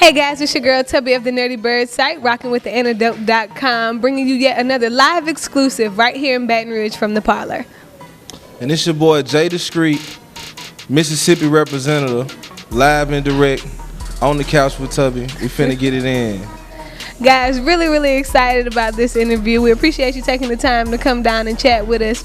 Hey guys, it's your girl Tubbi of the Nerdy Bird site, rocking with the antidote.com, bringing you yet another live exclusive right here in Baton Rouge from the parlor. And it's your boy J DaSkreet, Mississippi representative, live and direct, on the couch with Tubbi. We finna get it in. Guys, really excited about this interview. We appreciate you taking the time to come down and chat with us.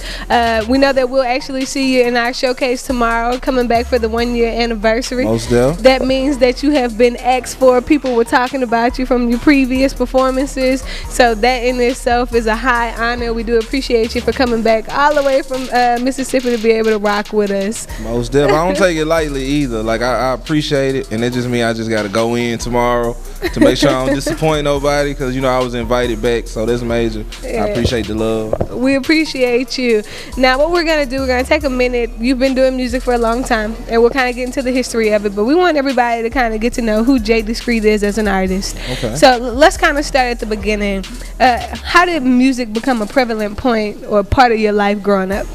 We know that we'll actually see you in our showcase tomorrow, coming back for the 1-year anniversary. Most definitely. That means that you have been asked for. People were talking about you from your previous performances, so that in itself is a high honor. We do appreciate you for coming back all the way from Mississippi to be able to rock with us. Most definitely. I don't take it lightly either. Like I appreciate it, and it just means I just got to go in tomorrow to make sure I don't disappoint nobody, because you know I was invited back, so that's major. Yeah. I appreciate the love. We appreciate you. Now what we're gonna do, we're gonna take a minute. You've been doing music for a long time, and we'll kind of get into the history of it, but we want everybody to kind of get to know who J DaSkreet is as an artist. Okay. So let's kind of start at the beginning. How did music become a prevalent point or part of your life growing up?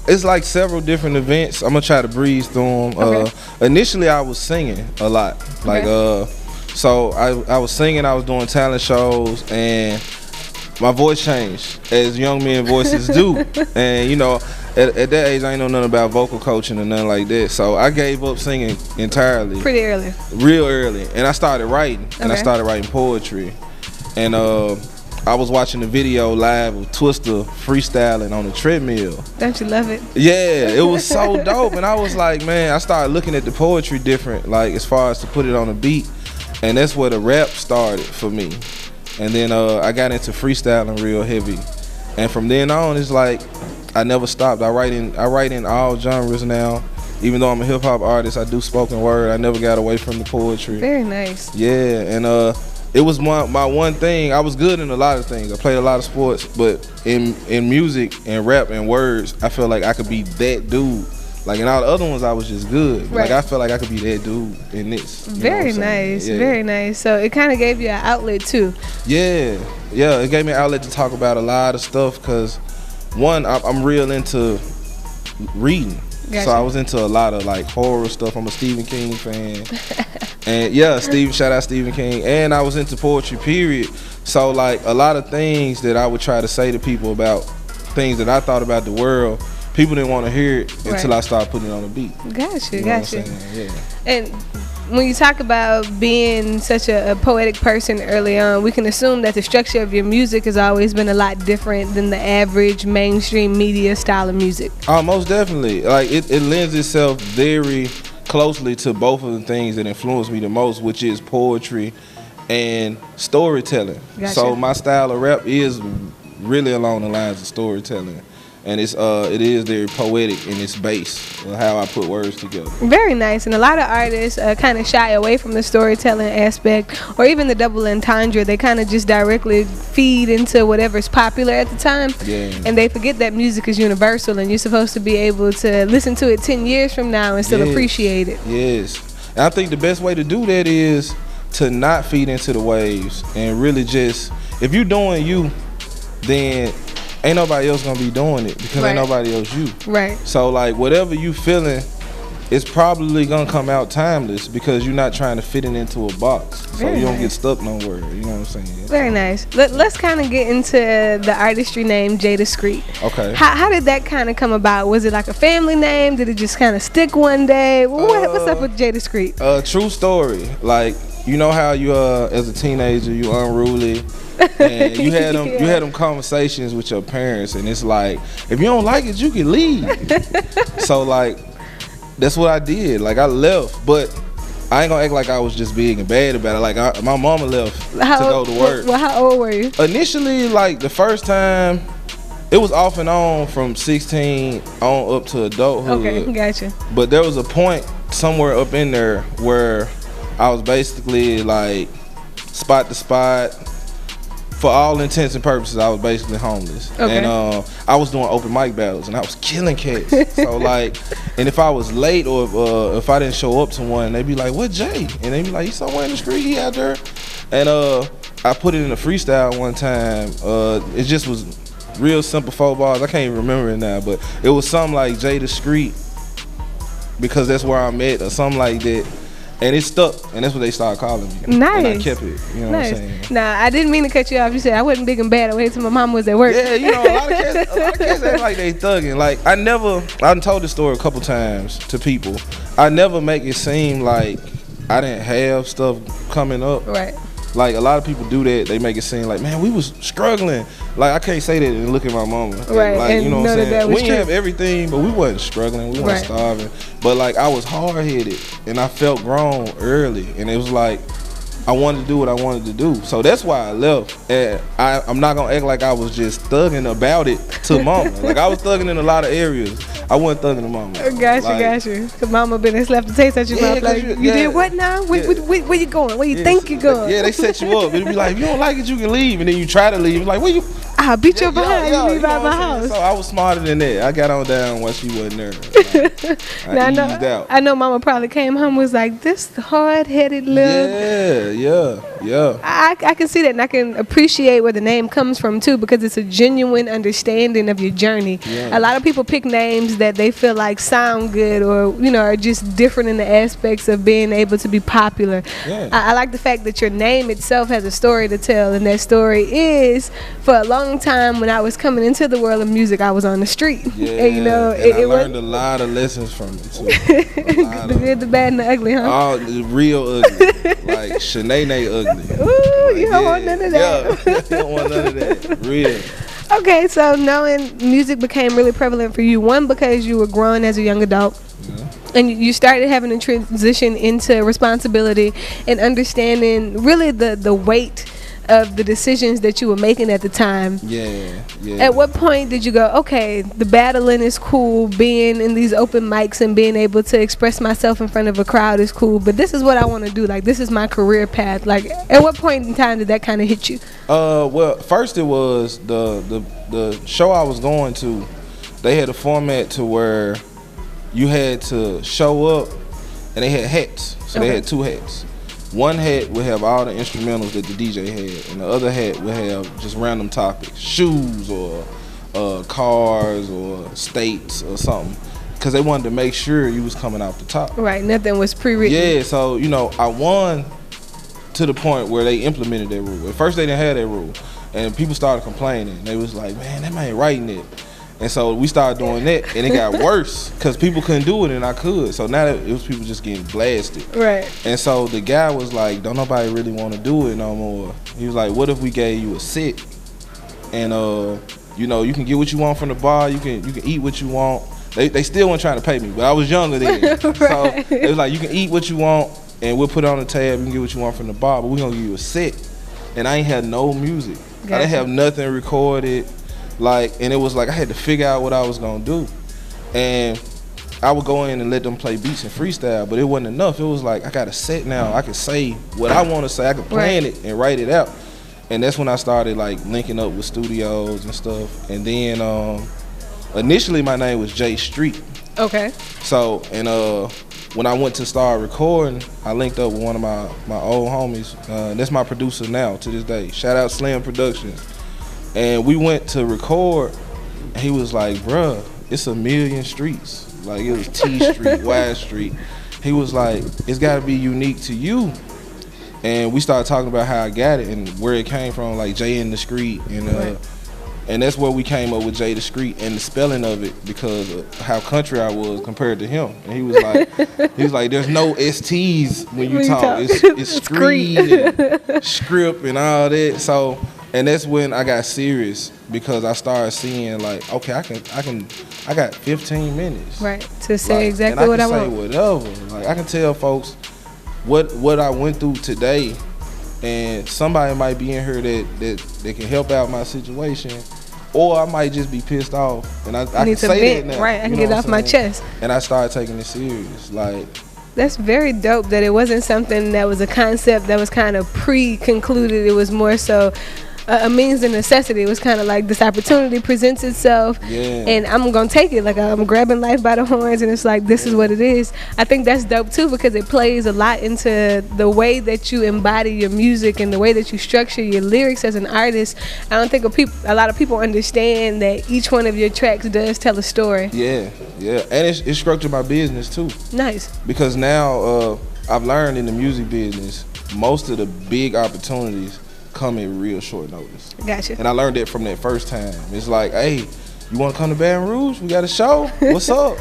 It's like several different events. I'm gonna try to breeze through them. Okay. Initially I was singing a lot, like so I was singing, I was doing talent shows, and my voice changed, as young men voices do. And you know, at that age, I ain't know nothing about vocal coaching or nothing like that. So I gave up singing entirely. Pretty early. Real early. And I started writing, and I started writing poetry. And I was watching the video live of Twister freestyling on the treadmill. Don't you love it? Yeah, it was so dope. And I was like, man, I started looking at the poetry different, like as far as to put it on a beat. And that's where the rap started for me. And then I got into freestyling real heavy. And from then on, it's like I never stopped. I write in all genres now. Even though I'm a hip hop artist, I do spoken word. I never got away from the poetry. Very nice. Yeah, and it was my one thing. I was good in a lot of things. I played a lot of sports, but in music and rap and words, I felt like I could be that dude. Like in all the other ones, I was just good. But like I felt like I could be that dude in this. Very nice, very nice. So it kind of gave you an outlet too. Yeah, it gave me an outlet to talk about a lot of stuff, because one, I'm real into reading. Gotcha. So I was into a lot of like horror stuff. I'm a Stephen King fan. And yeah, shout out Stephen King. And I was into poetry, period. So like a lot of things that I would try to say to people about things that I thought about the world, people didn't want to hear it until I started putting it on a beat. Gotcha, you know gotcha. Yeah. And when you talk about being such a poetic person early on, we can assume that the structure of your music has always been a lot different than the average mainstream media style of music. Most definitely. Like it lends itself very closely to both of the things that influence me the most, which is poetry and storytelling. Gotcha. So my style of rap is really along the lines of storytelling. And it is very poetic in its base of how I put words together. Very nice. And a lot of artists kind of shy away from the storytelling aspect, or even the double entendre. They kind of just directly feed into whatever's popular at the time. Yeah. And they forget that music is universal, and you're supposed to be able to listen to it 10 years from now and still appreciate it. Yes. And I think the best way to do that is to not feed into the waves, and really just, if you're doing you, then ain't nobody else gonna be doing it, because ain't nobody else you. Right. So like whatever you feeling, it's probably gonna come out timeless, because you're not trying to fit it into a box. So you don't get stuck nowhere. You know what I'm saying? Very nice. Let's kind of get into the artistry name J DaSkreet. Okay. How did that kind of come about? Was it like a family name? Did it just kind of stick one day? What's up with J DaSkreet? True story. Like, you know how you as a teenager, you unruly. And you had them conversations with your parents, and it's like, if you don't like it, you can leave. So like, that's what I did. Like I left, but I ain't gonna act like I was just being bad about it. Like my mama left to go to work. Well, how old were you? Initially, like the first time, it was off and on from 16 on up to adulthood. Okay, gotcha. But there was a point somewhere up in there where I was basically like spot to spot. For all intents and purposes, I was basically homeless. Okay. And I was doing open mic battles, and I was killing cats. So like, and if I was late, or if I didn't show up to one, they'd be like, "What Jay?" And they'd be like, "You somewhere in the street? He out there?" And I put it in a freestyle one time. It just was real simple 4 bars. I can't even remember it now, but it was something like J DaSkreet, because that's where I'm at, or something like that. And it stuck, and that's what they started calling me. Nice. And I kept it. You know what I'm saying? Nah, I didn't mean to cut you off. You said I wasn't big and bad. I waited till my mom was at work. Yeah, you know, a lot of cats act like they thugging. Like, I done told this story a couple times to people. I never make it seem like I didn't have stuff coming up. Right. Like, a lot of people do that. They make it seem like, man, we was struggling. Like, I can't say that and look at my mama. Right. Like, and you know what I'm saying? We didn't have true. everything, but we wasn't struggling. We wasn't starving. But, like, I was hard-headed, and I felt grown early. And it was like, I wanted to do what I wanted to do. So that's why I left. And I'm not going to act like I was just thugging about it to mama. Like, I was thugging in a lot of areas. I wasn't thugging to mama. Got you. Cause mama been and slapped the taste out your mouth. Like, you did what now? Where you going? Where you think you going? Yeah, they set you up. It'd be like, if you don't like it, you can leave. And then you try to leave. Like, where you? I'll beat your behind. You leave out my house. So I was smarter than that. I got on down while she wasn't there. Like, I know mama probably came home and was like, this hard-headed little. Yeah. I can see that, and I can appreciate where the name comes from too, because it's a genuine understanding of your journey. Yeah. A lot of people pick names that they feel like sound good, or are just different in the aspects of being able to be popular. Yeah. I like the fact that your name itself has a story to tell, and that story is, for a long time when I was coming into the world of music, I was on the street. Yeah, and, I learned a lot of lessons from it too. The good, the bad, and the ugly, huh? All real ugly, like Shanae ugly. Ooh, you don't want none of that. Yeah, you don't want none of that. Real. Okay, so knowing music became really prevalent for you, one, because you were growing as a young adult, and you started having to transition into responsibility and understanding really the weight of the decisions that you were making at the time. Yeah. At what point did you go, okay, the battling is cool, being in these open mics and being able to express myself in front of a crowd is cool, but this is what I want to do, like this is my career path? Like, at what point in time did that kind of hit you? Well, first it was the show I was going to. They had a format to where you had to show up, and they had hats. So they had two hats. One hat would have all the instrumentals that the DJ had, and the other hat would have just random topics, shoes or cars or states or something, because they wanted to make sure you was coming out the top. Right, nothing was pre-written. Yeah, so I won to the point where they implemented that rule. At first they didn't have that rule, and people started complaining. They was like, man, that man writing it. And so we started doing that, and it got worse because people couldn't do it and I could. So now it was people just getting blasted. Right. And so the guy was like, don't nobody really want to do it no more. He was like, what if we gave you a sit? And you can get what you want from the bar, you can eat what you want. They still weren't trying to pay me, but I was younger then. Right. So it was like, you can eat what you want, and we'll put it on the tab, you can get what you want from the bar, but we're gonna give you a sit. And I ain't had no music. Gotcha. I didn't have nothing recorded. And it was like I had to figure out what I was gonna do, and I would go in and let them play beats and freestyle, but it wasn't enough. It was like I got a set now. I can say what I want to say. I can plan it and write it out, and that's when I started linking up with studios and stuff. And then initially my name was J DaSkreet. Okay. So when I went to start recording, I linked up with one of my old homies. That's my producer now to this day. Shout out Slim Productions. And we went to record, and he was like, bruh, it's a million streets. Like, it was T Street, Y Street. He was like, it's gotta be unique to you. And we started talking about how I got it and where it came from, like J DaSkreet. And that's where we came up with J DaSkreet and the spelling of it, because of how country I was compared to him. And he was like, there's no STs when you talk. It's Skreet and script and all that. So, and that's when I got serious, because I started seeing okay, I got 15 minutes. Right, to say exactly what I want. I can say whatever. I can tell folks what I went through today, and somebody might be in here that can help out my situation, or I might just be pissed off, and I can say that now. Right, I can get it off my chest. And I started taking it serious. That's very dope that it wasn't something that was a concept that was kind of pre-concluded. It was more so a means of necessity. It was kind of like this opportunity presents itself, and I'm gonna take it. Like, I'm grabbing life by the horns, and it's like, this is what it is. I think that's dope too, because it plays a lot into the way that you embody your music and the way that you structure your lyrics as an artist. I don't think a lot of people understand that each one of your tracks does tell a story. Yeah, and it structured my business too. Nice. Because now I've learned in the music business, most of the big opportunities come in real short notice. Gotcha. And I learned that from that first time. It's like, hey, you want to come to Baton Rouge? We got a show. What's up?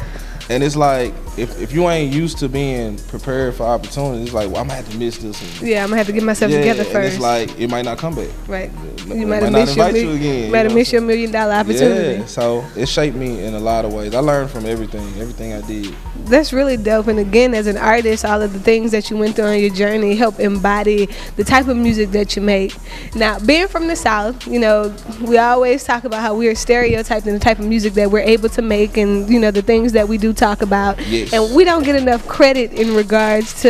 And it's like, if you ain't used to being prepared for opportunities, it's like, well, I'm gonna have to miss this one. Yeah, I'm gonna have to get myself together first. And it's like, it might not come back. Right. You might not invite you again. You might have missed your $1 million opportunity. Yeah, so it shaped me in a lot of ways. I learned from everything I did. That's really dope. And again, as an artist, all of the things that you went through on your journey help embody the type of music that you make. Now, being from the South, you know, we always talk about how we are stereotyped in the type of music that we're able to make and, you know, the things that we do talk about. Yes. And we don't get enough credit in regards to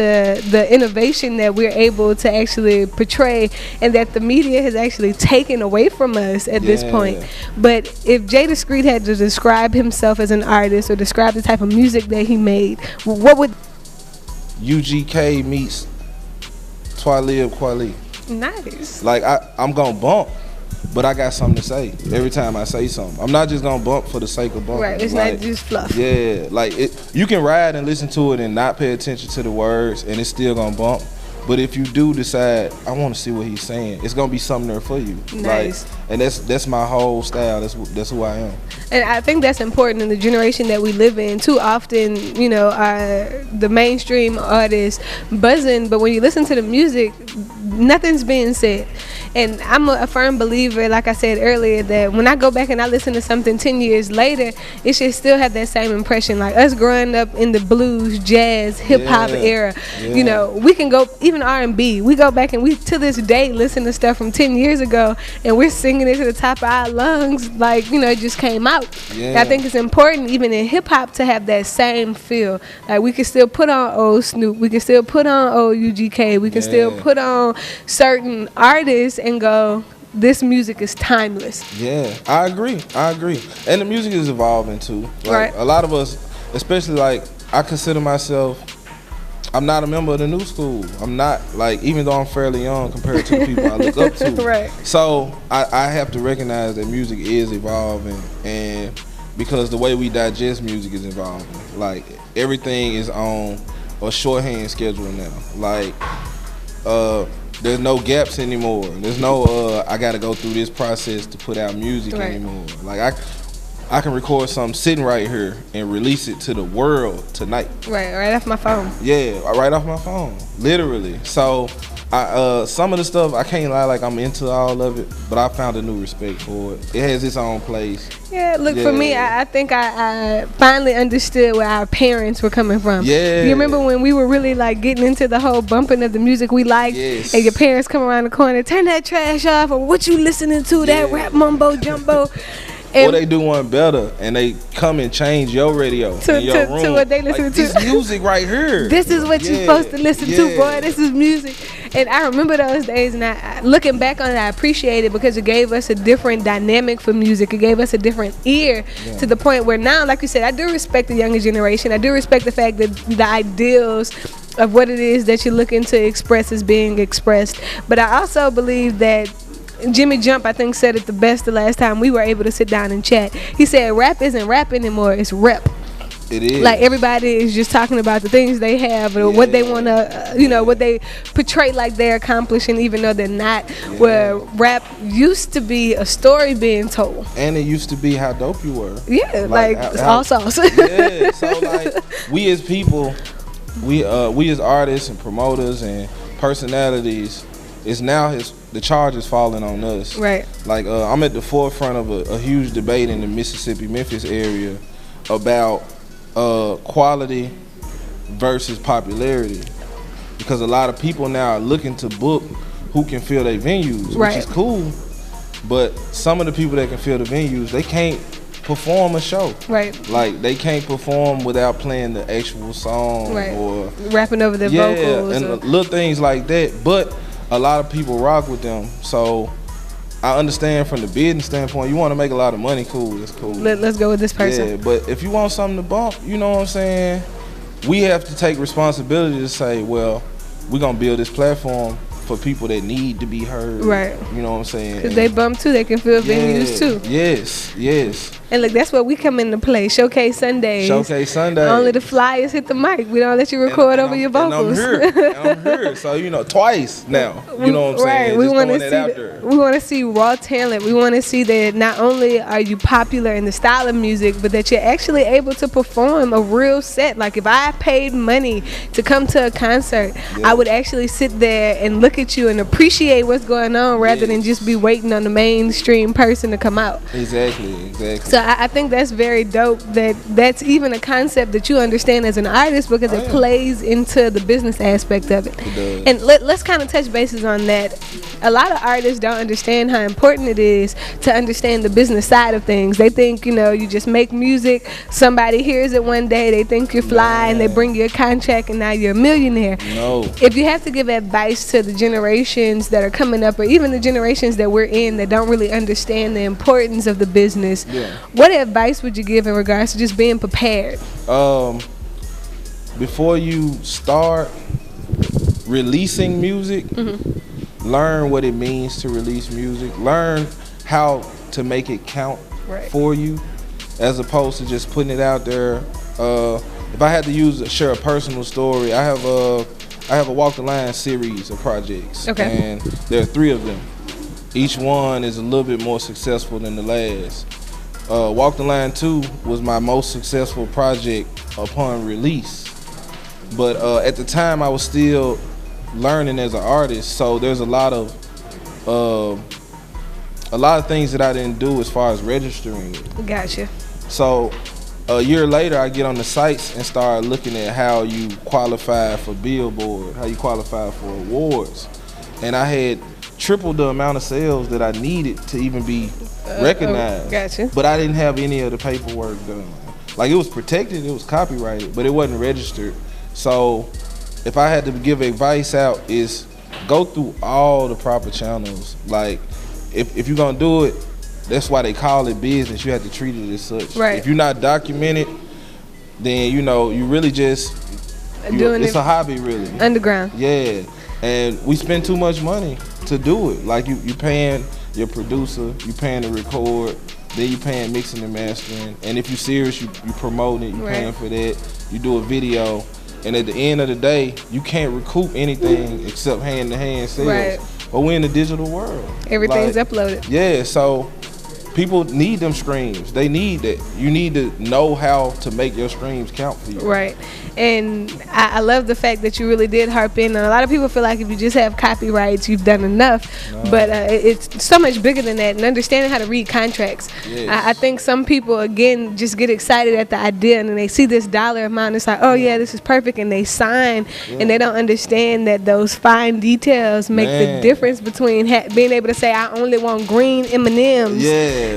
the innovation that we're able to actually portray and that the media has actually taken away from us at this point. But if J DaSkreet had to describe himself as an artist or describe the type of music that he made, what would UGK meets Twalib Kweli? Nice. Like I'm gonna bump, but I got something to say every time I say something. I'm not just gonna bump for the sake of bumping. Right, it's like, not just fluff. Yeah, like you can ride and listen to it and not pay attention to the words, and it's still gonna bump. But if you do decide, I want to see what he's saying, it's gonna be something there for you. Nice. Like, and that's my whole style. That's who I am. And I think that's important in the generation that we live in. Too often, you know, the mainstream artists buzzing, but when you listen to the music, nothing's being said. And I'm a firm believer, like I said earlier, that when I go back and I listen to something 10 years later, it should still have that same impression. Like us growing up in the blues, jazz, hip-hop era, you know, we can go, even R&B, we go back and we, to this day, listen to stuff from 10 years ago, and we're singing it to the top of our lungs like, you know, it just came out. And I think it's important, even in hip-hop, to have that same feel. Like we can still put on old Snoop, we can still put on old UGK, we can still put on certain artists and go, this music is timeless. Yeah, I agree. And the music is evolving too. Like, right. A lot of us, especially like, I consider myself, I'm not a member of the new school. I'm not, like, even though I'm fairly young compared to the people I look up to. Right. So I have to recognize that music is evolving, and because the way we digest music is evolving. Like, everything is on a shorthand schedule now. Like, there's no gaps anymore. There's no I gotta go through this process to put out music anymore. Like I can record something sitting right here and release it to the world tonight. Right off my phone. Yeah, right off my phone, literally. So some of the stuff, I can't lie, like I'm into all of it, but I found a new respect for it. It has its own place. Yeah, look, for me, I think I finally understood where our parents were coming from. Yeah. You remember when we were really like getting into the whole bumping of the music we liked, and your parents come around the corner, turn that trash off, or what you listening to, that rap mumbo jumbo. Or they do one better, and they come and change your radio in your room. To what they listen like, to. This music right here. This is what you're supposed to listen to, boy. This is music. And I remember those days, and looking back on it, I appreciate it because it gave us a different dynamic for music. It gave us a different ear to the point where now, like you said, I do respect the younger generation. I do respect the fact that the ideals of what it is that you're looking to express is being expressed. But I also believe that Jimmy Jump, I think, said it the best the last time we were able to sit down and chat. He said rap isn't rap anymore, it's rep. It is. Like everybody is just talking about the things they have or what they want to, you know, what they portray like they're accomplishing even though they're not. Where rap used to be a story being told. And it used to be how dope you were. Yeah, like all sauce. Yeah, so like we as people, we as artists and promoters and personalities, it's now the charge is falling on us. Right. Like I'm at the forefront of a huge debate in the Mississippi, Memphis area about quality versus popularity, because a lot of people now are looking to book who can fill their venues, which is cool, but some of the people that can fill the venues, they can't perform a show. Right. Like they can't perform without playing the actual song or rapping over their vocals and little things like that. But a lot of people rock with them, so I understand from the business standpoint, you want to make a lot of money, cool, that's cool. Let's go with this person. Yeah, but if you want something to bump, you know what I'm saying, we have to take responsibility to say, well, we're going to build this platform for people that need to be heard. Right. You know what I'm saying? Because they bump too, they can fill venues too. Yes. And look, that's where we come into play. Showcase Sundays. Showcase Sundays. Only the flyers hit the mic. We don't let you record over your vocals. I'm here. So, you know, twice now. You know what I'm saying? We want to see we want to see raw talent. We want to see that not only are you popular in the style of music, but that you're actually able to perform a real set. Like if I paid money to come to a concert, I would actually sit there and look at you and appreciate what's going on rather than just be waiting on the mainstream person to come out. Exactly. So I think that's very dope that that's even a concept that you understand as an artist, because it plays into the business aspect of it. It does. And let's kind of touch bases on that. A lot of artists don't understand how important it is to understand the business side of things. They think, you know, you just make music, somebody hears it one day, they think you're fly, and they bring you a contract, and now you're a millionaire. No. If you have to give advice to the generations that are coming up, or even the generations that we're in that don't really understand the importance of the business, what advice would you give in regards to just being prepared? Before you start releasing music, learn what it means to release music. Learn how to make it count for you, as opposed to just putting it out there. If I had to share a personal story, I have a Walk the Line series of projects, and there are 3 of them. Each one is a little bit more successful than the last. Walk the Line 2 was my most successful project upon release, but at the time I was still learning as an artist, so there's a lot of things that I didn't do as far as registering it. Gotcha. So a year later, I get on the sites and start looking at how you qualify for Billboard, how you qualify for awards, and I had triple the amount of sales that I needed to even be recognized. Gotcha. But I didn't have any of the paperwork done. Like, it was protected, it was copyrighted, but it wasn't registered. So if I had to give advice out, is go through all the proper channels. Like, if you're gonna do it, that's why they call it business. You have to treat it as such. Right. If you're not documented, then you know you really just doing it's a hobby, really. Underground. Yeah. And we spend too much money to do it. Like, you paying your producer, you paying to record, then you paying mixing and mastering. And if you're serious, you promoting it, you paying for that. You do a video, and at the end of the day, you can't recoup anything except hand-to-hand sales. Right. But we're in the digital world. Everything's uploaded. Yeah, so people need them streams. They need that. You need to know how to make your streams count for you. Right. And I love the fact that you really did harp in. And a lot of people feel like if you just have copyrights, you've done enough. No. But it's so much bigger than that. And understanding how to read contracts. Yes. I think some people, again, just get excited at the idea, and then they see this dollar amount. It's like, oh, yeah, this is perfect. And they sign. Yeah. And they don't understand that those fine details make the difference between being able to say, I only want green M&Ms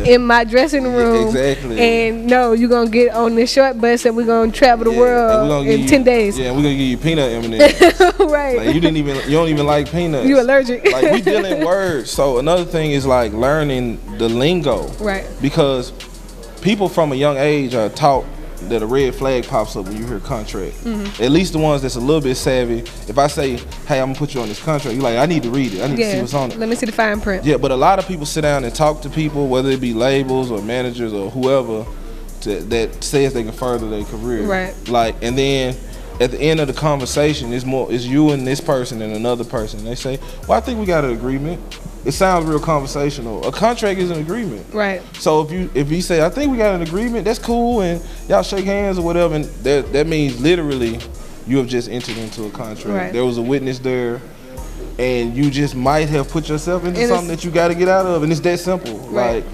in my dressing room. Exactly. And no, you're going to get on this short bus and we're going to travel the world in 10 days. Yeah, we're gonna give you peanut M&Ms. Right. Like, you don't even like peanuts. You allergic. Like, we deal in words. So another thing is like learning the lingo. Right. Because people from a young age are taught that a red flag pops up when you hear contract. At least the ones that's a little bit savvy. If I say, hey, I'm gonna put you on this contract, you're like, I need to read it. I need to see what's on it. Let me see the fine print. Yeah, but a lot of people sit down and talk to people, whether it be labels or managers or whoever, that says they can further their career. Right. Like, and then at the end of the conversation, it's you and this person and another person. And they say, well, I think we got an agreement. It sounds real conversational. A contract is an agreement. Right. So if you say, I think we got an agreement, that's cool, and y'all shake hands or whatever, and that means literally you have just entered into a contract. Right. There was a witness there, and you just might have put yourself into something that you got to get out of, and it's that simple. Right. Like,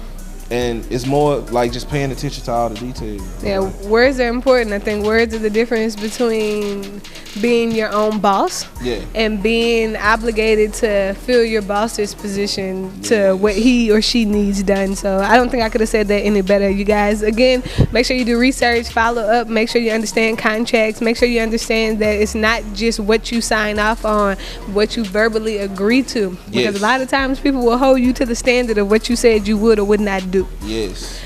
and it's more like just paying attention to all the details. Yeah, words are important. I think words are the difference between being your own boss and being obligated to fill your boss's position to what he or she needs done. So I don't think I could have said that any better. You guys, again, make sure you do research, follow up, make sure you understand contracts, make sure you understand that it's not just what you sign off on, what you verbally agree to. Because a lot of times people will hold you to the standard of what you said you would or would not do. Yes.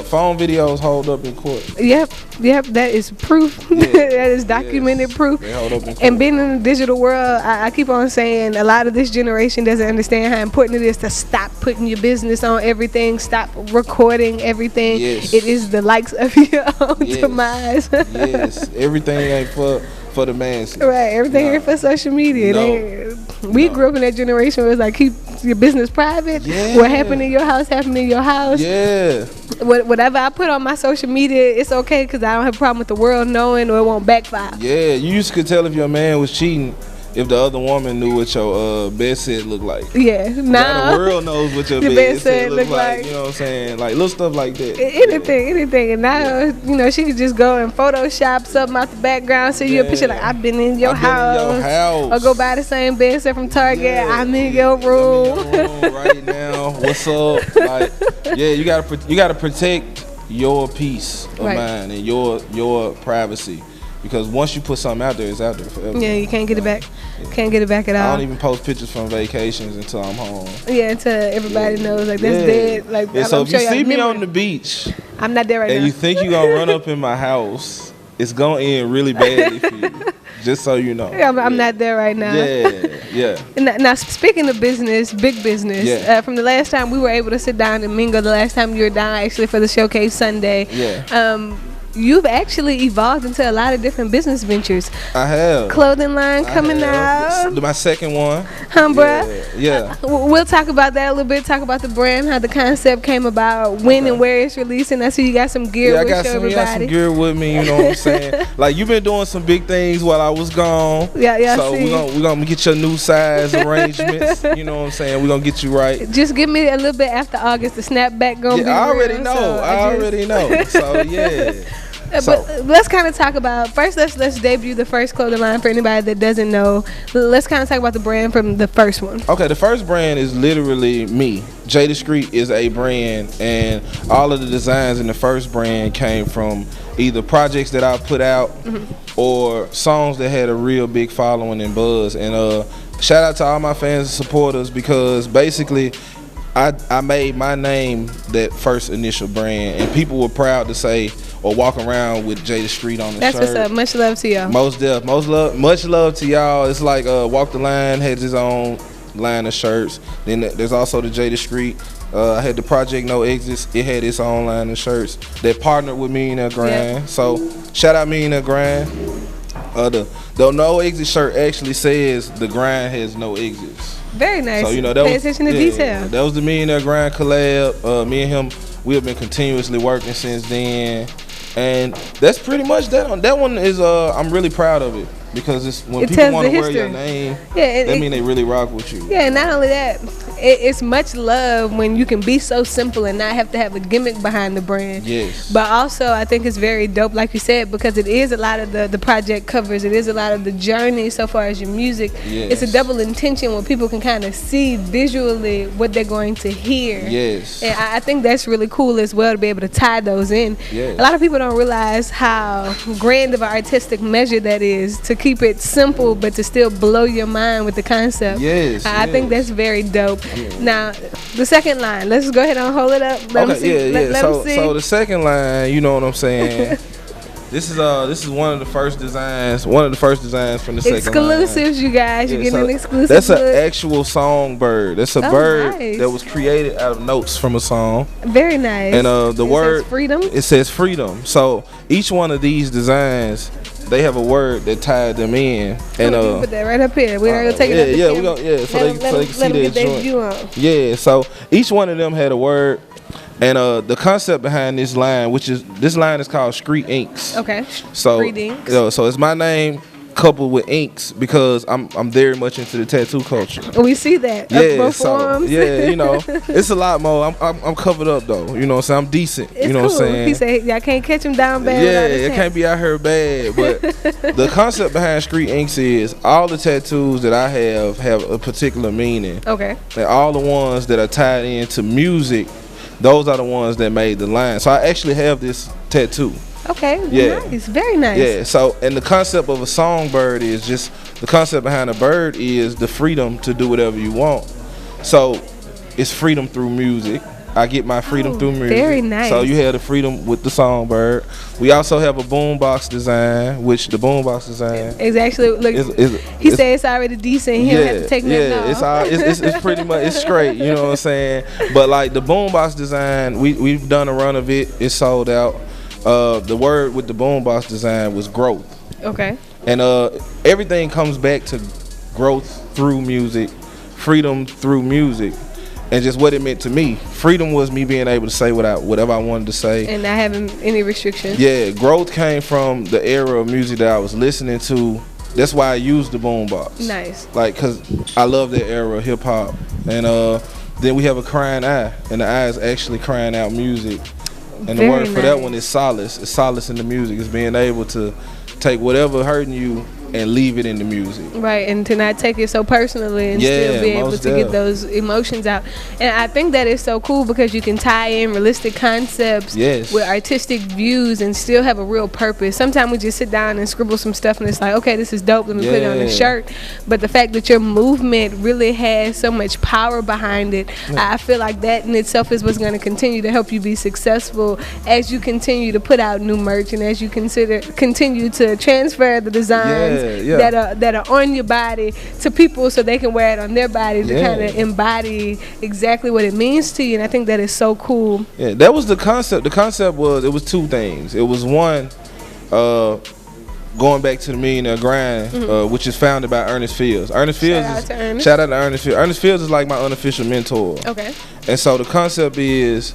phone videos hold up in court. Yep, that is proof. Yeah. That is documented proof. They hold up in court. And being in the digital world, I keep on saying a lot of this generation doesn't understand how important it is to stop putting your business on everything, stop recording everything. Yes. It is the likes of your own demise. Yes, everything ain't for the masses. Right, everything ain't for social media. We grew up in that generation where it's like, keep your business private. Yeah. What happened in your house happened in your house. Yeah. Whatever I put on my social media, it's okay because I don't have a problem with the world knowing, or it won't backfire. Yeah, you used to could tell if your man was cheating if the other woman knew what your bed set looked like. Yeah, now the world knows what your bed set look like. You know what I'm saying? Like little stuff like that. Anything. And now, she could just go and Photoshop something out the background, see you a picture like, I've been in your house. Or go buy the same bed set from Target. Yeah. I'm in your room. Right now. What's up? Like, yeah, you gotta protect your peace of mind and your privacy. Because once you put something out there, it's out there forever. Yeah, you can't get it back. Can't get it back at all. I don't even post pictures from vacations until I'm home. Yeah, until everybody knows, like, that's dead. Like, so if you see me on the beach, I'm not there right now. And you think you're gonna run up in my house, it's gonna end really badly for you. Just so you know. Yeah, I'm not there right now. Yeah. Now, speaking of business, big business. From the last time we were able to sit down and mingle, the last time you were down actually for the Showcase Sunday. Yeah. You've actually evolved into a lot of different business ventures. I have. Clothing line coming out. My second one. Bruh? Yeah. We'll talk about that a little bit. Talk about the brand, how the concept came about, when and where it's releasing. I see you got some gear with you, everybody. I got some gear with me, you know what I'm saying? Like, you've been doing some big things while I was gone. Yeah, so we're gonna get your new size arrangements. You know what I'm saying? We're gonna get you right. Just give me a little bit after August. The snapback gonna be I already real, know. so I already know. So, yeah. But let's kind of talk about first. Let's debut the first clothing line for anybody that doesn't know. Let's kind of talk about the brand from the first one. Okay, the first brand is literally me. J DaSkreet is a brand, and all of the designs in the first brand came from either projects that I put out or songs that had a real big following and buzz. And shout out to all my fans and supporters, because basically I made my name that first initial brand, and people were proud to say or walk around with J DaSkreet on the shirt. That's what's up. Much love to y'all. Much love to y'all. It's like Walk the Line has his own line of shirts. Then there's also the J DaSkreet. I had the Project No Exits. It had its own line of shirts that partnered with Me and That Grind. Yep. So shout out Me and That Grind. The No Exit shirt actually says the grind has no exits. Very nice. So pay attention to detail. That was the Me and That Grind collab. Me and him, we have been continuously working since then. And that's pretty much that one. That one is I'm really proud of it, because it's when people want to wear your name, that mean they really rock with you. Yeah, and not only that, it's much love when you can be so simple and not have to have a gimmick behind the brand. Yes. But also, I think it's very dope, like you said, because it is a lot of the project covers. It is a lot of the journey so far as your music. Yes. It's a double intention where people can kind of see visually what they're going to hear. Yes. And I think that's really cool as well, to be able to tie those in. Yes. A lot of people don't realize how grand of an artistic measure that is, to keep it simple but to still blow your mind with the concept. Yes. I think that's very dope. Yeah. Now, the second line, let's go ahead and hold it up. Let them see. So the second line, you know what I'm saying? This is one of the first designs. One of the first designs from the second line. Exclusives, you guys. You're getting an exclusive. That's an actual songbird. That's a bird nice. that was created out of notes from a song. Very nice. And the word says freedom. It says freedom. So each one of these designs, they have a word that tied them in. And put that right up here. We're gonna take it. Yeah, we gonna so they can see that joint. Yeah. So each one of them had a word. And the concept behind this line, this line is called Skreet Inks. Okay. So Skreet Inks. So it's my name coupled with inks, because I'm very much into the tattoo culture. We see that. Yeah. So it's a lot more. I'm covered up though. You know what I'm saying? I'm decent. It's you know cool. what I'm saying? He said y'all can't catch him down bad. Yeah, it can't be out here bad. But the concept behind Skreet Inks is all the tattoos that I have a particular meaning. Okay. And all the ones that are tied into music, those are the ones that made the line. So I actually have this tattoo. Okay, nice, very nice. Yeah, so, and the concept of a songbird is just, the concept behind a bird is the freedom to do whatever you want. So it's freedom through music. I get my freedom through music. Very nice. So you have the freedom with the Songbird. We also have a boombox design, which the boombox design is actually look. He said it's already decent. He don't have to take nothing off. It's pretty much it's straight. You know what I'm saying? But like the boombox design, we've done a run of it. It's sold out. The word with the boombox design was growth. Okay. And everything comes back to growth through music, freedom through music. And just what it meant to me. Freedom was me being able to say whatever I wanted to say. And not having any restrictions. Yeah, growth came from the era of music that I was listening to. That's why I used the boombox. Nice. Like, because I love that era of hip-hop. And then we have a crying eye. And the eye is actually crying out music. And the word for that one is solace. It's solace in the music. It's being able to take whatever hurting you and leave it in the music. Right, and to not take it so personally and still be able to get those emotions out. And I think that is so cool because you can tie in realistic concepts with artistic views and still have a real purpose. Sometimes we just sit down and scribble some stuff and it's like, okay, this is dope, let me put it on a shirt. But the fact that your movement really has so much power behind it, I feel like that in itself is what's going to continue to help you be successful as you continue to put out new merch and as you continue to transfer the designs that are on your body to people so they can wear it on their body to kind of embody exactly what it means to you. And I think that is so cool. Yeah, that was the concept. The concept was, it was two things. It was one, going back to the Millionaire Grind, which is founded by Ernest Fields. Shout out to Ernest. Shout out to Ernest Fields. Ernest Fields is like my unofficial mentor. Okay. And so the concept is,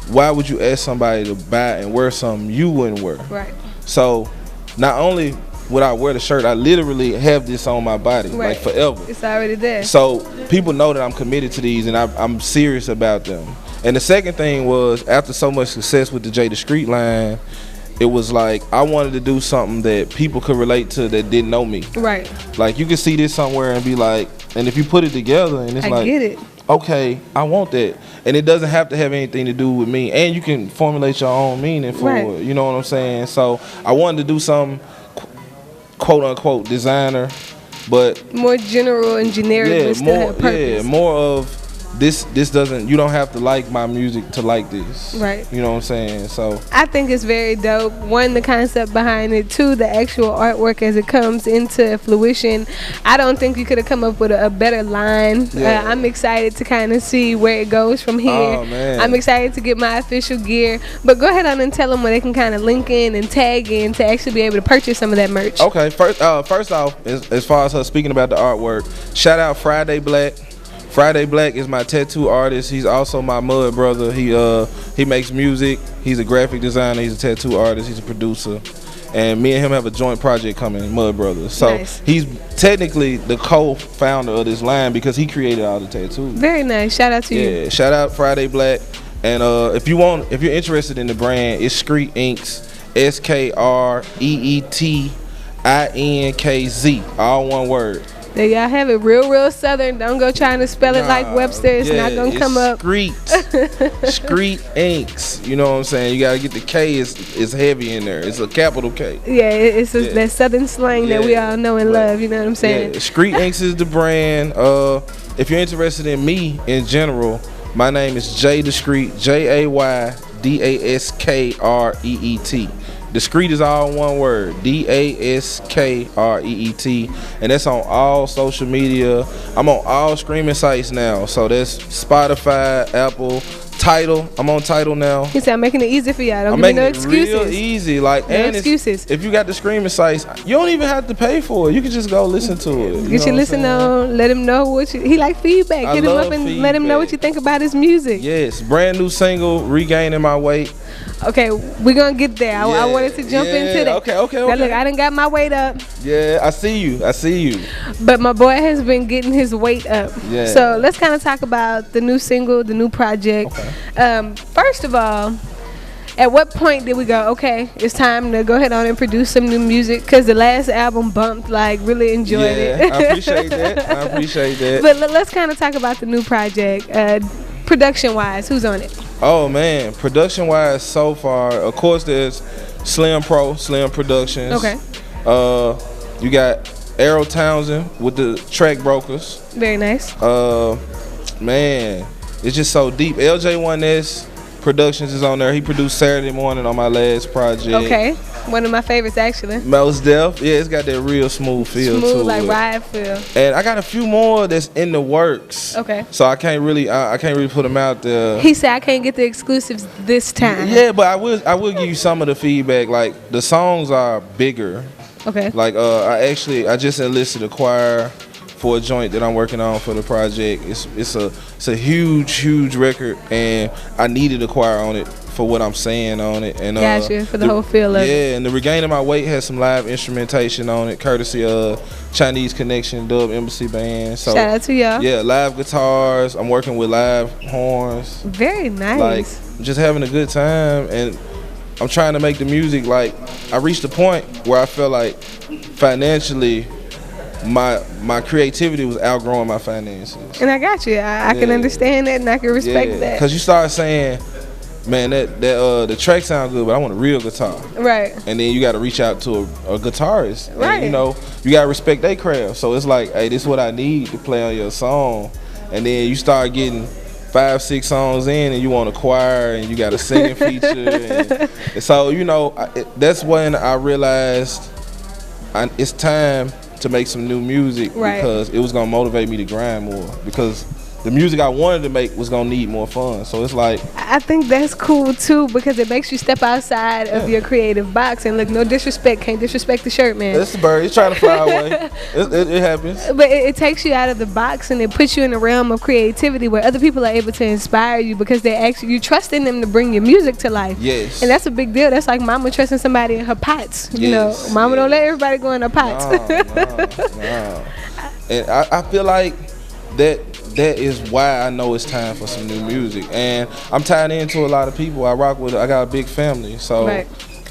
why would you ask somebody to buy and wear something you wouldn't wear? Right. So not only would I wear the shirt, I literally have this on my body, like forever. It's already there. So people know that I'm committed to these and I'm serious about them. And the second thing was, after so much success with the J DaSkreet line, it was like I wanted to do something that people could relate to that didn't know me. Right. Like you could see this somewhere and be like, and if you put it together and it's I get it. Okay, I want that. And it doesn't have to have anything to do with me. And you can formulate your own meaning for it. You know what I'm saying? So I wanted to do something quote unquote designer, but more general and generic, but still have purpose. Yeah, more of this doesn't, you don't have to like my music to like this. Right. You know what I'm saying? So I think it's very dope. One, the concept behind it. Two, the actual artwork as it comes into fruition. I don't think you could have come up with a better line. I'm excited to kind of see where it goes from here. Oh, man. I'm excited to get my official gear. But go ahead on and tell them where they can kind of link in and tag in to actually be able to purchase some of that merch. Okay, first off, as far as her speaking about the artwork, shout out Friday Black. Friday Black is my tattoo artist. He's also my mud brother. He makes music. He's a graphic designer. He's a tattoo artist. He's a producer. And me and him have a joint project coming, Mud Brothers. So he's technically the co-founder of this line because he created all the tattoos. Very nice. Shout out to you. Yeah, shout out Friday Black. And if you're interested in the brand, it's Skreet Inks. SKREETINKZ. All one word. There y'all have it, real southern. Don't go trying to spell it like Webster. It's not gonna come up. Skreet. Skreet Inks. You know what I'm saying? You gotta get the K. Is heavy in there. It's a capital K. Yeah, it's that southern slang that we all know and love. You know what I'm saying? Yeah. Skreet Inks is the brand. If you're interested in me in general, my name is J DaSkreet. JayDaskreet. DaSkreet is all one word, DaSkreet, and that's on all social media. I'm on all streaming sites now, so that's Spotify, Apple, Tidal. I'm on Tidal now. He said I'm making it easy for y'all. Don't give me no excuses. Real easy, like, no excuses. If you got the streaming sites, you don't even have to pay for it. You can just go listen to it. Get your listen on. Let him know what he like feedback. Get him up and let him know what you think about his music. Yes, brand new single, Regaining My Weight. Okay, we're gonna get there. I wanted to jump into that. Okay. Now look, I done got my weight up. Yeah, I see you. But my boy has been getting his weight up. Yeah. So let's kind of talk about the new single, the new project. Okay. First of all, at what point did we go, okay, it's time to go ahead on and produce some new music? Because the last album bumped, like, really enjoyed it. I appreciate that. But let's kind of talk about the new project. Production-wise, who's on it? Oh, man. Production-wise, so far, of course, there's Slim Productions. Okay. You got Arrow Townsend with the Track Brokers. Very nice. Man, it's just so deep. LJ1S Productions is on there. He produced Saturday Morning on my last project. Okay, one of my favorites actually. Most Def, yeah, it's got that real smooth feel to it. Smooth like ride feel. And I got a few more that's in the works. Okay. So I can't really put them out there. He said I can't get the exclusives this time. Yeah, but I will give you some of the feedback. Like the songs are bigger. Okay. Like I just enlisted a choir for a joint that I'm working on for the project. It's a huge record, and I needed a choir on it for what I'm saying on it. And gotcha, for the whole feel of it. Yeah, and the Regaining My Weight has some live instrumentation on it, courtesy of Chinese Connection Dub Embassy Band. So shout out to y'all. Yeah, live guitars. I'm working with live horns. Very nice. Like just having a good time, and I'm trying to make the music. Like I reached a point where I felt like financially my creativity was outgrowing my finances. And I got you. I can understand that, and I can respect that. Because you start saying, man, the track sound good, but I want a real guitar. Right. And then you got to reach out to a guitarist. Right. And, you know, you got to respect their craft. So it's like, hey, this is what I need to play on your song. And then you start getting 5-6 songs in, and you want a choir, and you got a singing feature. And so, you know, that's when I realized it's time to make some new music, right, because it was gonna motivate me to grind more, because the music I wanted to make was gonna need more fun. So it's like, I think that's cool too, because it makes you step outside of your creative box. And look, no disrespect, can't disrespect the shirt man. It's the bird, he's trying to fly away. It happens, but it takes you out of the box, and it puts you in the realm of creativity where other people are able to inspire you, because they actually, you trust in them to bring your music to life. Yes. And that's a big deal. That's like mama trusting somebody in her pots. You know, mama don't let everybody go in her pots. No. And I feel like that is why I know it's time for some new music. And I'm tied into a lot of people. I got a big family. So, right.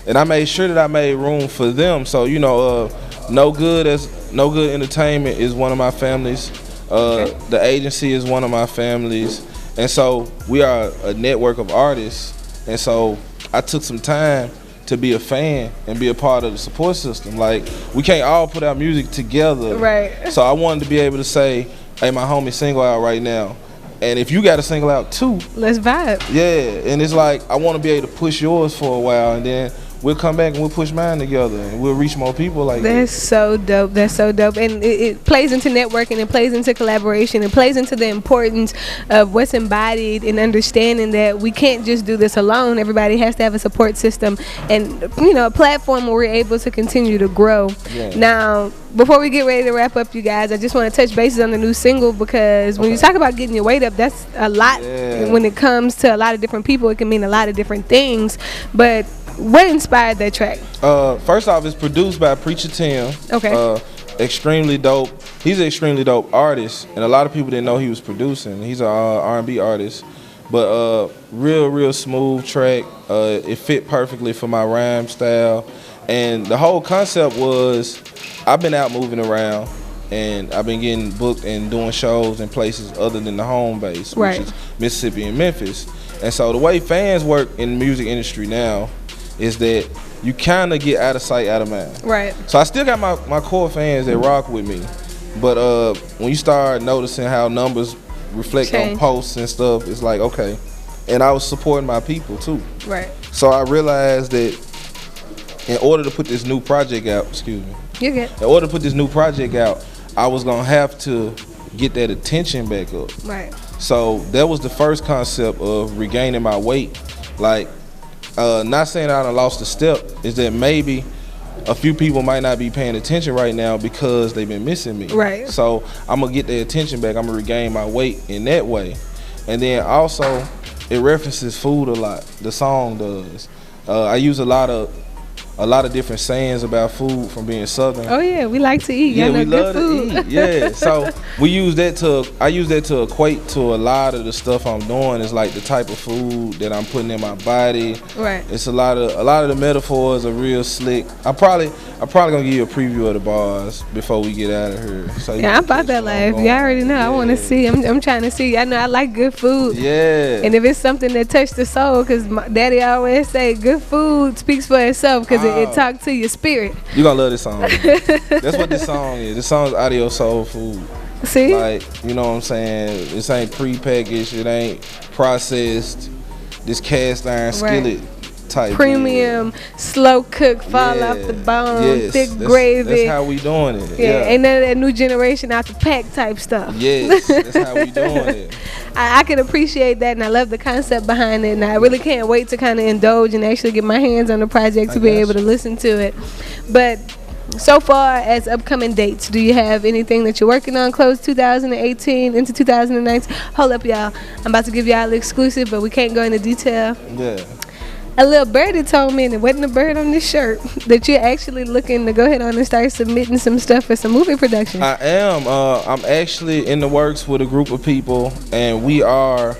And I made sure that I made room for them. So, you know, No Good Entertainment is one of my families. The agency is one of my families. And so we are a network of artists. And so I took some time to be a fan and be a part of the support system. Like, we can't all put our music together. Right. So I wanted to be able to say, hey, my homie single out right now, and if you got a single out too, let's vibe. Yeah, and it's like, I want to be able to push yours for a while, and then we'll come back and we'll push mine together, and we'll reach more people like that. That's so dope. That's so dope. And it plays into networking, it plays into collaboration, it plays into the importance of what's embodied and understanding that we can't just do this alone. Everybody has to have a support system and, you know, a platform where we're able to continue to grow. Yeah. Now, before we get ready to wrap up, you guys, I just want to touch bases on the new single, because when you talk about getting your weight up, that's a lot. Yeah. When it comes to a lot of different people, it can mean a lot of different things. But what inspired that track? First off, it's produced by Preacher Tim. Okay. Extremely dope. He's an extremely dope artist, and a lot of people didn't know he was producing. He's an R&B artist, but real smooth track. It fit perfectly for my rhyme style, and the whole concept was, I've been out moving around, and I've been getting booked and doing shows in places other than the home base, which is Mississippi and Memphis. And so the way fans work in the music industry now is that you kind of get out of sight, out of mind. Right. So I still got my core fans that rock with me, but when you start noticing how numbers reflect on posts and stuff, it's like, okay. And I was supporting my people too. Right. So I realized that in order to put this new project out, excuse me. You're good. In order to put this new project out, I was gonna have to get that attention back up. Right. So that was the first concept of regaining my weight. Like, not saying I done lost a step, is that maybe a few people might not be paying attention right now because they've been missing me. Right. So I'm gonna get their attention back. I'm gonna regain my weight in that way. And then also, it references food a lot. The song does. I use a lot of different sayings about food from being Southern. Oh yeah, we like to eat. Yeah, we love food. to eat. Yeah, so I use that to equate to a lot of the stuff I'm doing. Is like the type of food that I'm putting in my body. Right. It's a lot of the metaphors are real slick. I'm probably gonna give you a preview of the bars before we get out of here. So yeah, I'm about that life. You already know. Yeah. I want to see. I'm trying to see. I know I like good food. Yeah. And if it's something that touched the soul, because my daddy always say, good food speaks for itself, because it talks to your spirit. You gonna love this song. That's what this song is. This song is Audio Soul Food. See? Like, you know what I'm saying? This ain't pre-packaged. It ain't processed. This cast iron skillet type. Premium, slow cook, fall off the bone, thick gravy. That's how we doing it. Yeah, ain't none of that new generation out the pack type stuff. Yes, that's how we doing it. I can appreciate that, and I love the concept behind it, and I really can't wait to kind of indulge and actually get my hands on the project to be able to listen to it. But so far as upcoming dates, do you have anything that you're working on close 2018 into 2019? Hold up, y'all. I'm about to give y'all the exclusive, but we can't go into detail. Yeah. A little birdie told me, and it wasn't a bird on this shirt, that you're actually looking to go ahead on and start submitting some stuff for some movie production. I am. I'm actually in the works with a group of people, and we are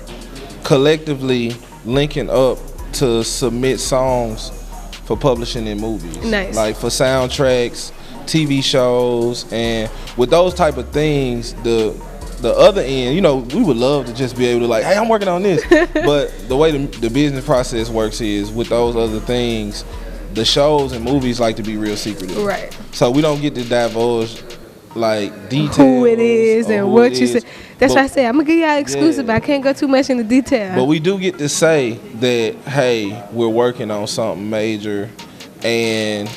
collectively linking up to submit songs for publishing in movies. Nice. Like for soundtracks, TV shows, and with those type of things, the other end, you know, we would love to just be able to like, hey, I'm working on this. But the way the business process works is with those other things, the shows and movies like to be real secretive. Right. So we don't get to divulge like details. Who it is and what you said. That's why I say I'm gonna give y'all exclusive. But I can't go too much into detail. But we do get to say that, hey, we're working on something major, and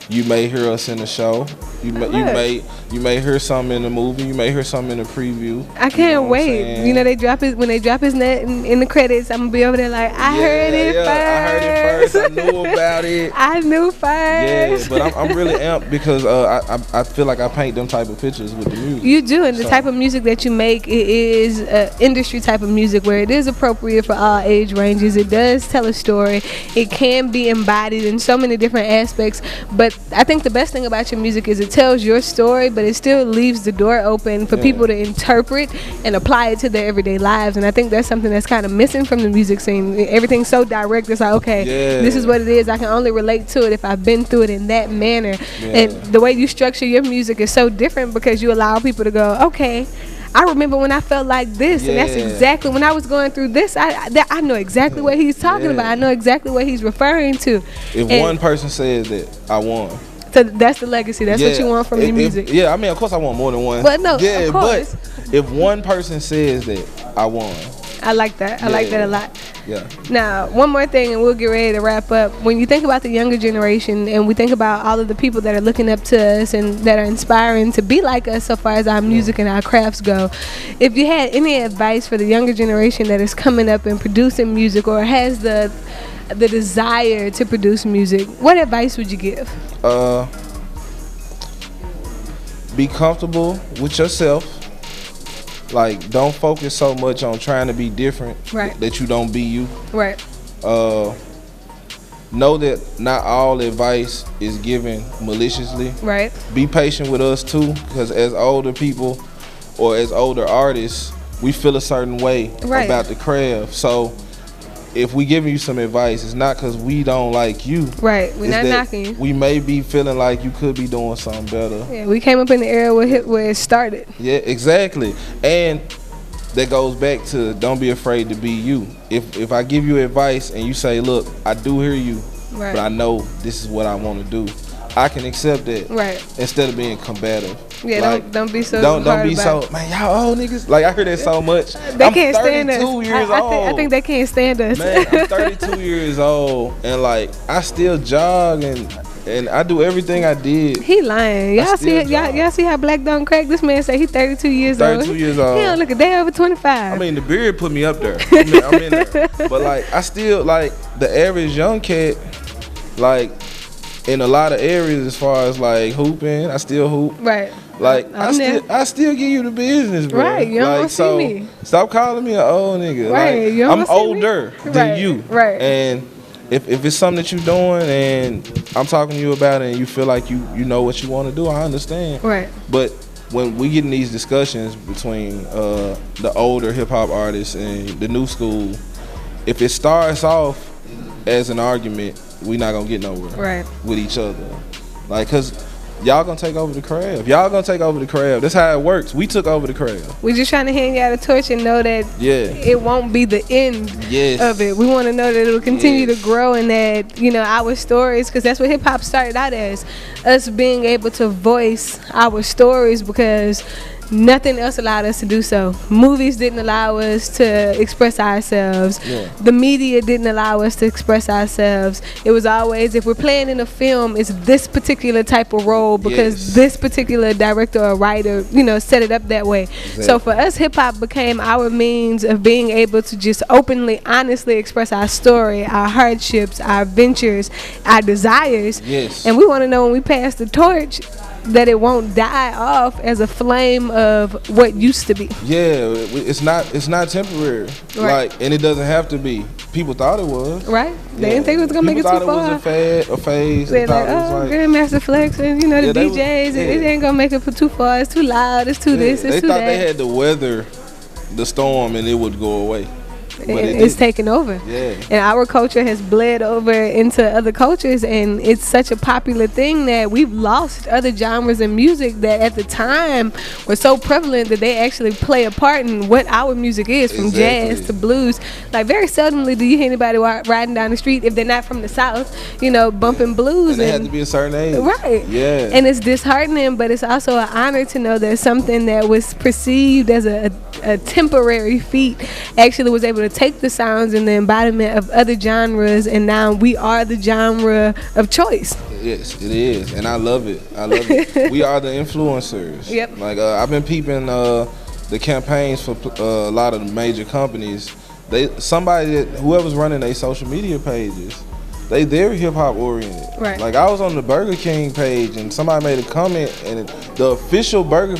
you may hear us in the show. You may hear something in the movie. You may hear something in the preview. I can't wait. You know, when they drop his name in the credits, I'm gonna be over there like, I heard it first. I heard it first. I knew about it. I knew first. Yeah, but I'm really amped because I feel like I paint them type of pictures with the music. You do, and the type of music that you make, it is industry type of music where it is appropriate for all age ranges. It does tell a story. It can be embodied in so many different aspects. But I think the best thing about your music is it tells your story, but it still leaves the door open for people to interpret and apply it to their everyday lives. And I think that's something that's kind of missing from the music scene. Everything's so direct. It's like, okay, this is what it is. I can only relate to it if I've been through it in that manner. And the way you structure your music is so different because you allow people to go, okay, I remember when I felt like this, and that's exactly when I was going through this. I know exactly what he's talking about. I know exactly what he's referring to. If one person says that, I won. So that's the legacy. That's what you want from your music. I mean, of course I want more than one. But no, of course. But if one person says that, I won. I like that. I like that a lot. Yeah. Now, one more thing, and we'll get ready to wrap up. When you think about the younger generation, and we think about all of the people that are looking up to us and that are inspiring to be like us so far as our music and our crafts go, if you had any advice for the younger generation that is coming up and producing music or has the desire to produce music, what advice would you give? Be comfortable with yourself. Like, don't focus so much on trying to be different that you don't be you. Right. Know that not all advice is given maliciously. Right. Be patient with us too, because as older people or as older artists, we feel a certain way about the craft. So if we giving you some advice, it's not because we don't like you. Right. We're not knocking you. We may be feeling like you could be doing something better. Yeah, we came up in the era where it started. Yeah, exactly. And that goes back to don't be afraid to be you. If I give you advice and you say, look, I do hear you, but I know this is what I want to do, I can accept that. Right. Instead of being combative. Yeah, like, don't be so don't be so, man, y'all old niggas. Like, I hear that so much. They can't stand us. I'm 32 years old. I think they can't stand us. Man, I'm 32 years old, and like I still jog and I do everything I did. He lying. Y'all see how black don't crack? This man say he's 32 years old. 32 years old. He don't look a day over 25. I mean, the beard put me up there. I'm in there. But like, I still like the average young cat. Like, in a lot of areas, as far as like hooping, I still hoop. Right. Like, I still give you the business, bro. Right, you don't see me. Stop calling me an old nigga. Right, like, I'm older than you. Right. And if it's something that you're doing and I'm talking to you about it and you feel like you know what you want to do, I understand. Right. But when we get in these discussions between the older hip hop artists and the new school, if it starts off as an argument, we're not gonna get nowhere with each other. Like, cause y'all gonna take over the craft. Y'all gonna take over the craft. That's how it works. We took over the craft. We just trying to hand y'all the torch and know that it won't be the end of it. We want to know that it'll continue to grow and that, you know, our stories, because that's what hip hop started out as, us being able to voice our stories, because Nothing else allowed us to do so. Movies didn't allow us to express ourselves. Yeah. The media didn't allow us to express ourselves. It was always, if we're playing in a film, it's this particular type of role because this particular director or writer, you know, set it up that way. Exactly. So for us, hip hop became our means of being able to just openly, honestly express our story, our hardships, our ventures, our desires. Yes. And we want to know when we pass the torch that it won't die off as a flame of what used to be. Yeah, it's not temporary. Right. Like, and it doesn't have to be. People thought it was. Right. They didn't think it was gonna make it too far. People thought it was a fad, a phase. They're like, oh, Grandmaster Flex and you know the DJs, it ain't gonna make it for too far. It's too loud. It's too this. It's too that. They thought they had to weather the storm and it would go away. It's taken over. Yeah. And our culture has bled over into other cultures, and it's such a popular thing that we've lost other genres of music that at the time were so prevalent that they actually play a part in what our music is, from jazz to blues. Like, very seldomly do you hear anybody riding down the street, if they're not from the South, you know, bumping blues. And they have to be a certain age. Right. Yeah. And it's disheartening, but it's also an honor to know that something that was perceived as a temporary feat actually was able to take the sounds and the embodiment of other genres, and now we are the genre of choice. Yes, it is, and I love it. I love it. We are the influencers. Yep. Like, I've been peeping the campaigns for a lot of the major companies. Whoever's running their social media pages, they're hip hop oriented. Right. Like, I was on the Burger King page and somebody made a comment, and the official Burger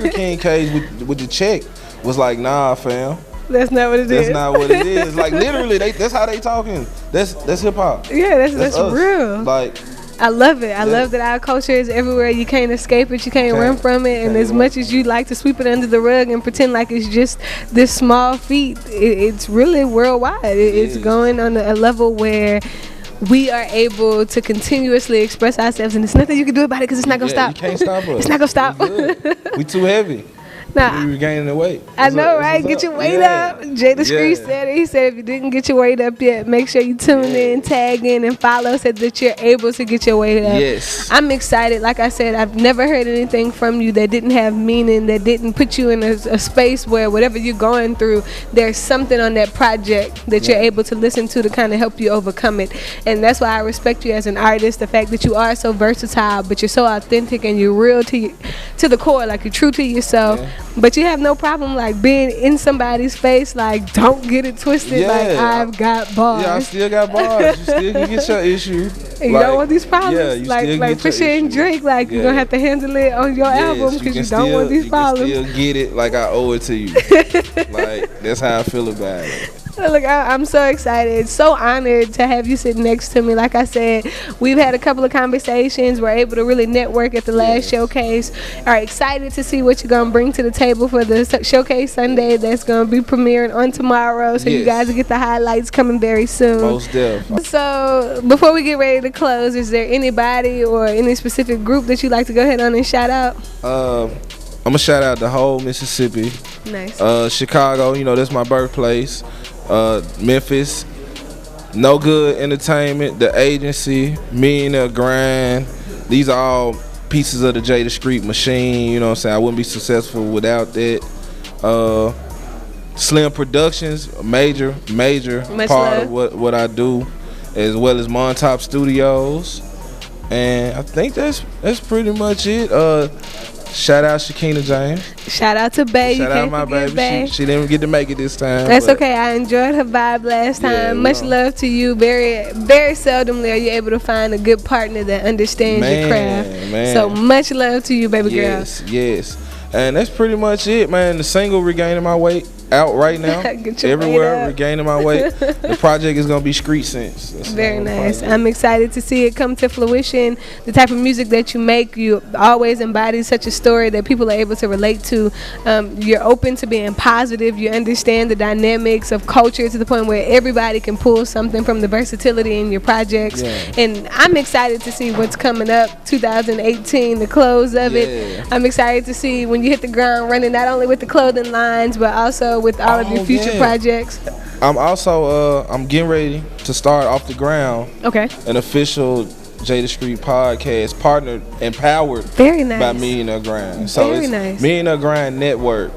King page with the check was like, "Nah, fam. That's not what it is. That's not what it is." Like, literally, that's how they talking. That's hip hop. Yeah, that's real. Like, I love it. I love that our culture is everywhere. You can't escape it. You can't run from it. And as much as you like to sweep it under the rug and pretend like it's just this small feat, it's really worldwide. It's going on a level where we are able to continuously express ourselves, and there's nothing you can do about it because it's not gonna stop. You can't stop us. It's not gonna stop. We too heavy. Nah, we regaining the weight. I know, right? Get your weight up. J DaSkreet said it. He said if you didn't get your weight up yet, make sure you tune in, tag in, and follow so that you're able to get your weight up. Yes. I'm excited. Like I said, I've never heard anything from you that didn't have meaning, that didn't put you in a space where whatever you're going through, there's something on that project that you're able to listen to kind of help you overcome it. And that's why I respect you as an artist, the fact that you are so versatile, but you're so authentic and you're real to the core, like you're true to yourself. Yeah. But you have no problem like being in somebody's face, like, don't get it twisted. Like, I've got bars. Yeah, I still got bars. You still can get your issue. And you don't want these problems. Yeah, you like Fisher and Drake, like you're gonna have to handle it on your album because you don't want these problems. You can still get it like I owe it to you. Like, that's how I feel about it. Look, I'm so excited, so honored to have you sitting next to me. Like I said, we've had a couple of conversations. We're able to really network at the last showcase. Are excited to see what you're going to bring to the table for the Showcase Sunday that's going to be premiering on tomorrow. So you guys will get the highlights coming very soon. Most definitely. So before we get ready to close, is there anybody or any specific group that you'd like to go ahead on and shout out? I'm going to shout out the whole Mississippi. Nice. Chicago, you know, that's my birthplace. Memphis, No Good Entertainment, The Agency, Millionaire Grind. These are all pieces of the J DaSkreet machine. You know what I'm saying? I wouldn't be successful without that. Slim Productions, a major part of what I do, as well as Montop Studios. And I think that's pretty much it. Shout out Shakina James. Shout out to Bay. Shout out my baby. She didn't get to make it this time. That's okay. I enjoyed her vibe last time. Yeah, much love to you. Very, very seldomly are you able to find a good partner that understands your craft. So much love to you, baby girl. Yes. And that's pretty much it, man. The single Regaining My Weight out right now. Everywhere, Regaining My Weight. The project is gonna be Skreet Sense. Very nice. I'm excited to see it come to fruition. The type of music that you make, you always embody such a story that people are able to relate to. You're open to being positive. You understand the dynamics of culture to the point where everybody can pull something from the versatility in your projects. And I'm excited to see what's coming up. 2018, the close of it. I'm excited to see when you hit the ground running, not only with the clothing lines, but also with all of your future projects. I'm also I'm getting ready to start off the ground. Okay. An official J DaSkreet podcast, partnered, empowered Very nice. by Millionaire Grind. So Very it's nice. Millionaire Grind Network.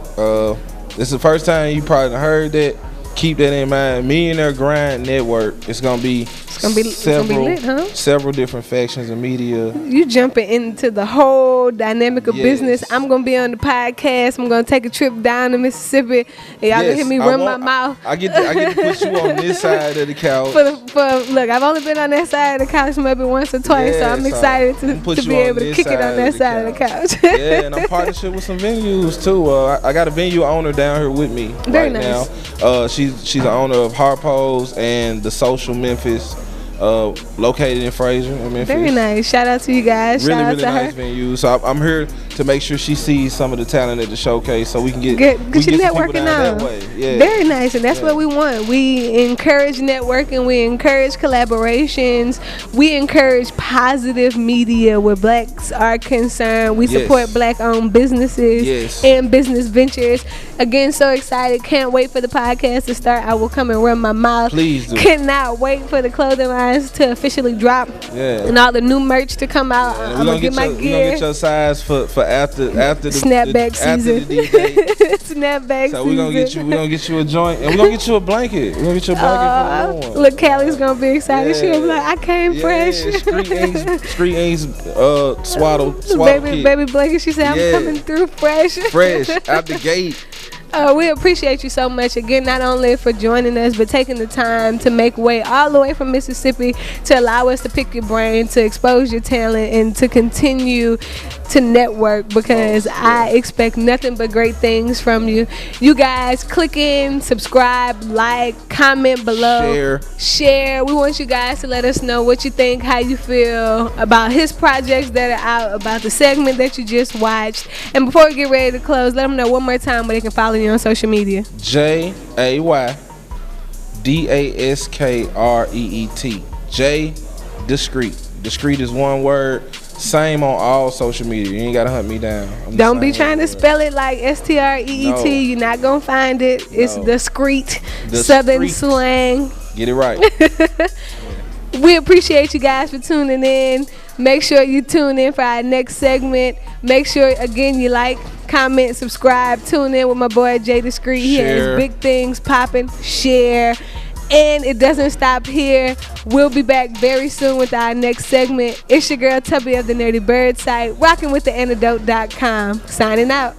This is the first time you probably heard that. Keep that in mind. Millionaire Grind Network. It's gonna be lit, huh? Several different factions of media. You jumping into the whole dynamic of Yes. business. I'm gonna be on the podcast. I'm gonna take a trip down to Mississippi, and y'all gonna hear me run my mouth. I get to put you on this side of the couch. Look, I've only been on that side of the couch maybe once or twice, so I'm excited to be able to kick it on that side of the couch. Yeah, and I'm partnership with some venues too. I got a venue owner down here with me right now. She's the owner of Harpo's and the Social Memphis, located in Fraser, Memphis. Very nice. Shout out to you guys. Really, Shout out really to nice her. venue. So I'm here to make sure she sees some of the talent at the showcase, so we can get you networking down on. that way. Yeah. Very nice, and that's what we want. We encourage networking. We encourage collaborations. We encourage positive media where blacks are concerned. We support black-owned businesses and business ventures. Again, so excited. Can't wait for the podcast to start. I will come and run my mouth. Please do. Cannot wait for the clothing lines to officially drop and all the new merch to come out. I'm gonna get my gear. We're gonna get your size for after the snapback season. Snapback so season. We're gonna get you a joint, and we're gonna get you a blanket. We're gonna get you a blanket for the one. Look, Callie's gonna be excited. She'll be like, I came fresh. Skreet Ings swaddle baby blanket. She said, I'm coming through fresh out the gate. We appreciate you so much again, not only for joining us, but taking the time to make way all the way from Mississippi to allow us to pick your brain, to expose your talent, and to continue to network, because I expect nothing but great things from you. You guys, click in, subscribe, like, comment below, share. We want you guys to let us know what you think, how you feel about his projects that are out, about the segment that you just watched. And before we get ready to close, let them know one more time where they can follow you on social media. J DaSkreet. J DaSkreet. DaSkreet is one word. Same on all social media. You ain't gotta hunt me down. Don't be trying to spell it like STREET. No. You're not gonna find it. It's DaSkreet. Southern slang. Get it right. We appreciate you guys for tuning in. Make sure you tune in for our next segment. Make sure, again, you like, comment, subscribe. Tune in with my boy J DaSkreet. He has big things popping. Share. And it doesn't stop here. We'll be back very soon with our next segment. It's your girl Tubbi of the Nerdy Bird site, rocking with the antidote.com. Signing out.